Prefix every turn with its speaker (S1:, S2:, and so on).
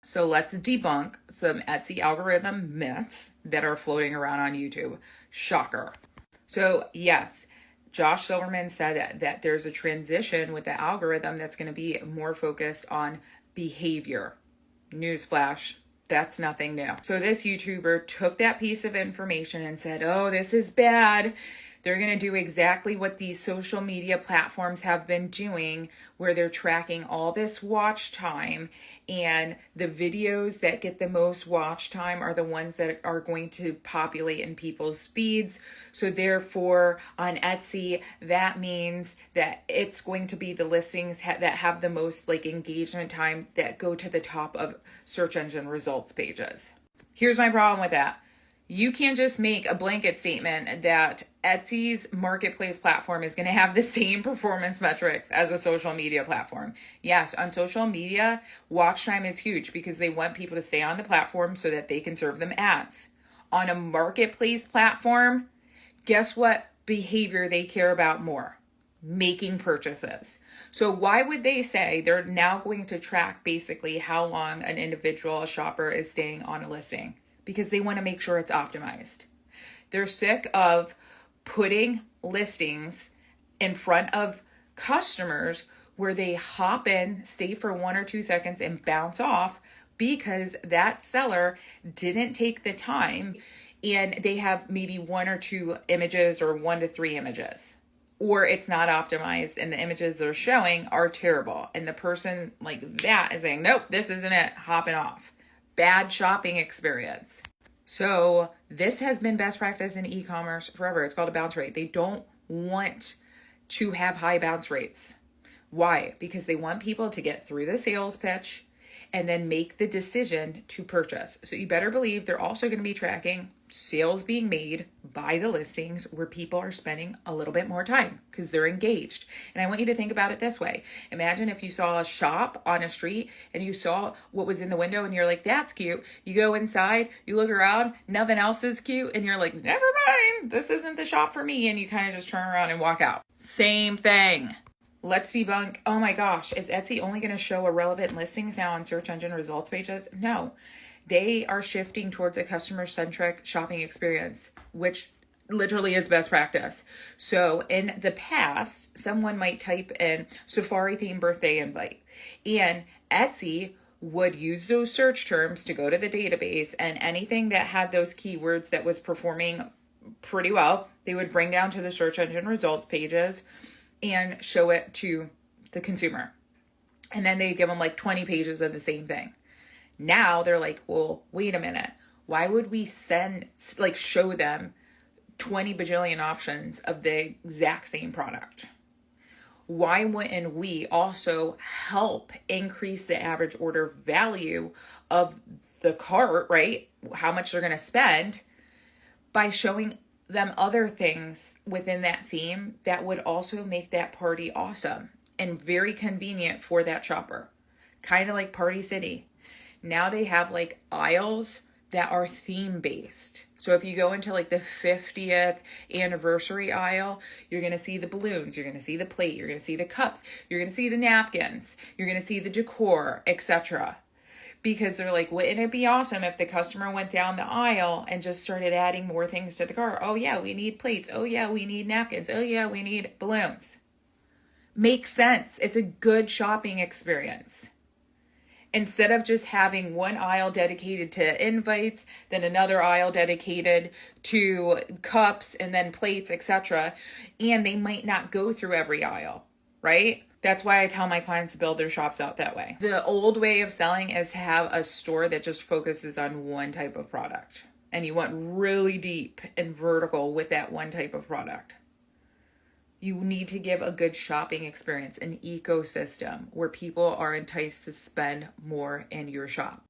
S1: So let's debunk some Etsy algorithm myths that are floating around on YouTube. Shocker. So yes, Josh Silverman said that there's a transition with the algorithm that's going to be more focused on behavior. Newsflash, that's nothing new. So this YouTuber took that piece of information and said, oh, this is bad. They're going to do exactly what these social media platforms have been doing, where they're tracking all this watch time, and the videos that get the most watch time are the ones that are going to populate in people's feeds. So therefore, on Etsy, that means that it's going to be the listings that have the most engagement time that go to the top of search engine results pages. Here's my problem with that. You can't just make a blanket statement that Etsy's marketplace platform is going to have the same performance metrics as a social media platform. Yes, on social media, watch time is huge because they want people to stay on the platform so that they can serve them ads. On a marketplace platform, guess what behavior they care about more? Making purchases. So why would they say they're now going to track basically how long an individual shopper is staying on a listing? Because they want to make sure it's optimized. They're sick of putting listings in front of customers where they hop in, stay for 1 or 2 seconds, and bounce off because that seller didn't take the time and they have maybe 1 or 2 images or 1 to 3 images. Or it's not optimized and the images they're showing are terrible. And the person like that is saying, nope, this isn't it, hopping off. Bad shopping experience. So this has been best practice in e-commerce forever. It's called a bounce rate. They don't want to have high bounce rates. Why? Because they want people to get through the sales pitch and then make the decision to purchase. So you better believe they're also going to be tracking sales being made by the listings where people are spending a little bit more time because they're engaged. And I want you to think about it this way. Imagine if you saw a shop on a street and you saw what was in the window and you're like, that's cute. You go inside, you look around, nothing else is cute. And you're like, never mind, this isn't the shop for me. And you kind of just turn around and walk out. Same thing. Let's debunk, oh my gosh, is Etsy only going to show irrelevant listings now on search engine results pages? No, they are shifting towards a customer-centric shopping experience, which literally is best practice. So in the past, someone might type in Safari theme birthday invite, and Etsy would use those search terms to go to the database, and anything that had those keywords that was performing pretty well, they would bring down to the search engine results pages and show it to the consumer. And then they give them 20 pages of the same thing. Now they're like, well, wait a minute. Why would we show them 20 bajillion options of the exact same product? Why wouldn't we also help increase the average order value of the cart, right? How much they're going to spend by showing them other things within that theme that would also make that party awesome and very convenient for that shopper. Kind of like Party City. Now they have aisles that are theme based. So if you go into the 50th anniversary aisle, you're going to see the balloons, you're going to see the plate, you're going to see the cups, you're going to see the napkins, you're going to see the decor, etc. Because they're like, wouldn't it be awesome if the customer went down the aisle and just started adding more things to the cart? Oh yeah, we need plates. Oh yeah, we need napkins. Oh yeah, we need balloons. Makes sense. It's a good shopping experience. Instead of just having one aisle dedicated to invites, then another aisle dedicated to cups and then plates, etc. And they might not go through every aisle, right? That's why I tell my clients to build their shops out that way. The old way of selling is to have a store that just focuses on one type of product. And you want really deep and vertical with that one type of product. You need to give a good shopping experience, an ecosystem where people are enticed to spend more in your shop.